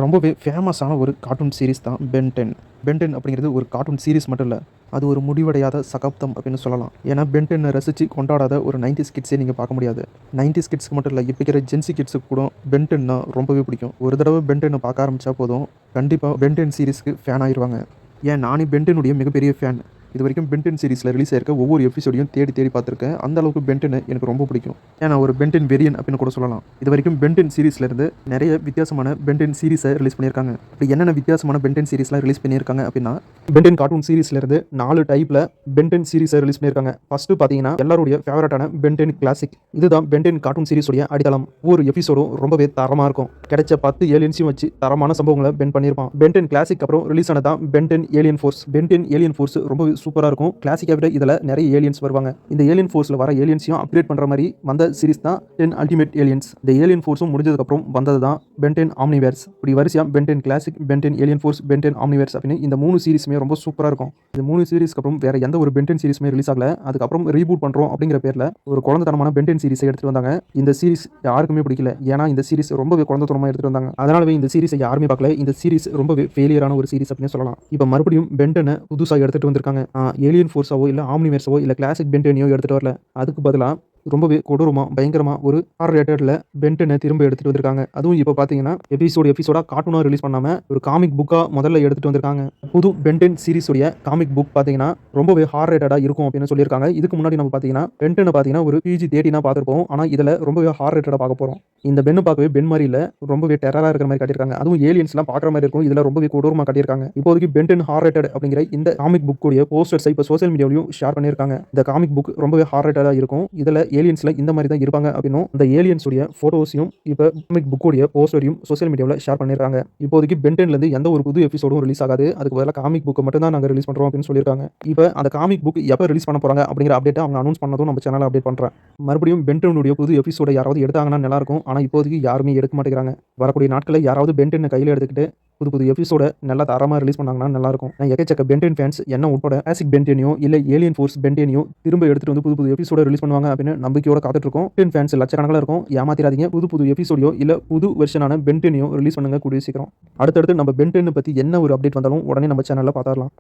ரொம்பவே ஃபேமஸான ஒரு கார்ட்டூன் சீரிஸ் தான் பென் 10. பென் 10 அப்படிங்கிறது ஒரு கார்ட்டூன் சீரிஸ் மட்டும் இல்ல. அது ஒரு முடிவடையாத சகாப்தம் அப்படின்னு சொல்லலாம். ஏன்னா பென் 10 ரசிச்சு கொண்டாடாத ஒரு 90ஸ் கிட்ஸே நீங்க பார்க்க முடியாது. 90ஸ் கிட்ஸ்க்கு மட்டும் இல்ல, இப்ப இருக்கிற ஜென்ஸி கிட்ஸுக்கு கூட பென் 10னா ரொம்பவே பிடிக்கும். ஒரு தடவை பென் 10 பார்க்க ஆரம்பிச்சா போதும், கண்டிப்பா பென் 10 சீரிஸ்க்கு ஃபேன் ஆயிருவாங்க. ஏன் நானே பென் 10 உடைய மிகப்பெரிய ஃபேன். இதுவரைக்கும் பென் 10 சீரிஸ்ல ரிலீஸ் ஆயிருக்க ஒவ்வொரு எபிசோடையும் தேடி தேடி பார்த்துருக்கேன். அந்த அளவுக்கு பென் 10 எனக்கு ரொம்ப பிடிக்கும். ஏன்னா ஒரு பென் 10 வெறியன் அப்படின்னு கூட சொல்லலாம். இதுவரைக்கும் பென் 10 சீரிஸ்ல இருந்து நிறைய வித்தியாசமான பென் 10 சீரிஸை ரிலீஸ் பண்ணியிருக்காங்க. அப்படி என்னென்ன வித்தியாசமான பென் 10 சீரிஸ்லாம் ரிலீஸ் பண்ணியிருக்காங்க அப்படின்னா, பென் 10 கார்ட்டூன் சீரிஸ்ல இருந்து 4 டைப்ல பென் 10 சீரிஸை ரிலீஸ் பண்ணியிருக்காங்க. ஃபர்ஸ்ட் பார்த்தீங்கன்னா எல்லாருடைய ஃபேவரட்டான பென் 10 கிளாசிக். இதுதான் பென் 10 கார்ட்டூன் சீரிஸோடைய அடித்தளம். ஒவ்வொரு எபிசோடும் ரொம்பவே தரமா இருக்கும். கிடைச்ச 10 ஏலியன்ஸையும் வச்சு தரமான சம்பவங்களை பென் பண்ணியிருப்பான். பென் 10 கிளாசிக் அப்புறம் ரிலீஸ் ஆனதான் Ben 10 alien force. Ben 10 alien force ரொம்ப சூப்பரா இருக்கும். கிளாசிக்கை விட இதில் நிறைய ஏலியன்ஸ் வருவாங்க. இந்த ஏலியன் ஃபோர்ஸில் வர ஏலியன்ஸையும் அப்கிரேட் பண்ணுற மாதிரி வந்த சீரிஸ் தான் 10 அல்டிமேட் ஏலியன்ஸ். இந்த ஏலியன் ஃபோர்ஸும் முடிஞ்சதுக்கப்புறம் வந்தது தான் பென் 10 ஆம்னிவேர்ஸ். இப்படி வரிசையாக Ben 10 classic, Ben 10 alien force, Ben 10 omniverse அப்படின்னு இந்த 3 சீரிஸுமே ரொம்ப சூப்பராக இருக்கும். இந்த 3 சீரிஸ்க்கு அப்புறம் வேற எந்த ஒரு பென் 10 சீரிஸுமே ரிலீஸ் ஆகல. அதுக்கப்புறம் ரீபூட் பண்ணுறோம் அப்படிங்கிற பேரில் ஒரு குழந்தைத்தனமான பென் 10 சீரிஸை எடுத்துட்டு வந்தாங்க. இந்த சீரிஸ் யாருக்குமே பிடிக்கல. ஏன்னா இந்த சீரிஸ் ரொம்பவே குழந்தைத்தனமாக எடுத்துட்டு வந்தாங்க. அதனாலவே இந்த சீரிஸை யாருமே பார்க்கல. இந்த சீரிஸ் ரொம்பவே ஃபெயிலியரான ஒரு சீரிஸ் அப்படின்னு சொல்லலாம். இப்போ மறுபடியும் பென் 10 புதுசாக எடுத்துட்டு வந்திருக்காங்க. ஏலியன் ஃபோர்ஸாவோ இல்லை ஆம்னிவேர்ஸோ இல்லை கிளாசிக் பென் 10 எடுத்துட்டு வரல. அதுக்கு பதிலாக ரொம்பவே கொடூரமா பயங்கரமா ஒரு ஆர் ரேட்டட்ல பென் 10 திரும்ப எடுத்துட்டு வந்திருக்காங்க. அதுவும் இப்போ பார்த்தீங்கன்னா எபிசோடா கார்ட்டூனா ரிலீஸ் பண்ணாம ஒரு காமிக் புக்கா முதல்ல எடுத்துட்டு வந்திருக்காங்க. புது பென் 10 சீரிஸ் உடைய காமிக் புக் பார்த்தீங்கன்னா ரொம்பவே ஹார் ரேட்டடா இருக்கும் அப்படின்னு சொல்லியிருக்காங்க. இதுக்கு முன்னாடி நம்ம பார்த்தீங்கன்னா பென் 10 பார்த்தீங்கன்னா ஒரு PG-13 பார்த்துருப்போம். ஆனால் இதில் ரொம்பவே ஹார் ரேட்டடா பார்க்க போறோம். இந்த பென்னு பார்க்கவே பென் மாதிரி இல்லை, ரொம்பவே டெரரா இருக்கிற மாதிரி காட்டியிருக்காங்க. அதுவும் ஏலியன்ஸ்லாம் பார்க்குற மாதிரி இருக்கும். இதில் ரொம்பவே கொடூரமா காட்டியிருக்காங்க. இப்போதைக்கு பென் 10 ஹார் ரேட்டட் அப்படிங்கிற இந்த காமிக் புக் உடைய போஸ்டர்ஸை இப்போ சோசியல் மீடியாவிலையும் ஷேர் பண்ணியிருக்காங்க. இந்த காமிக் புக் ரொம்பவே ஹார் ரேட்டடா இருக்கும். இதில் ஏலியன்ஸ்ல இந்த மாதிரி தான் இருப்பாங்க அப்படின்னும் அந்த ஏலியன்ஸ் உடைய போட்டோஸையும் இப்போ காமிக் புக் உடைய போஸ்டரையும் சோசியல் மீடியாவில் ஷேர் பண்ணியிருக்காங்க. இப்போதைக்கு பென் 10ல இருந்து எந்த ஒரு புது எபிசோடும் ரிலீஸ் ஆகாது. அதுக்கு பதிலாக காமிக் புக் மட்டும் தான் நாங்கள் ரிலீஸ் பண்றோம் அப்படின்னு சொல்லியிருக்காங்க. இப்போ அந்த காமிக் புக் எப்போ ரிலீஸ் பண்ண போறாங்க அப்படிங்கிற அப்டேட் அவங்க அனௌன்ஸ் பண்ணதும் நம்ம சேனல் அப்டேட் பண்றேன். மறுபடியும் பென் 10 உடைய புது எபிசோட யாராவது எடுத்தாங்கன்னா நல்லா இருக்கும். ஆனால் இப்போதைக்கு யாருமே எடுக்க மாட்டேங்கிறாங்க. வரக்கூடிய நாட்களில் யாராவது பென் 10 கையில் எடுத்துக்கிட்டு புது எபிசோட நல்லா தரமா ரிலீஸ் பண்ணாங்கன்னா நல்லா இருக்கும். நான் எக்கச்சக்க பென் 10 ஃபேன்ஸ் என்ன உட்பட கிளாசிக் பென் 10 இல்ல ஏலியன் ஃபோர்ஸ் பென் 10 திரும்ப எடுத்துட்டு வந்து புது எபிசோட ரிலீஸ் பண்ணுவாங்க அப்படின்னு நம்பிக்கையோட காத்துட்டு இருக்கோம். 10 ஃபேன்ஸ் லட்சக்கணக்கில் இருக்கும். ஏமாத்திராதீங்க. புது எபிசோடியோ இல்ல புது வெர்ஷனான பென் 10 ரிலீஸ் பண்ணுங்க கூடிய சீக்கிரம். அடுத்தடுத்து நம்ம பென் 10 பத்தி என்ன ஒரு அப்டேட் வந்தாலும் உடனே நம்ம சேனல்ல பார்த்துடலாம்.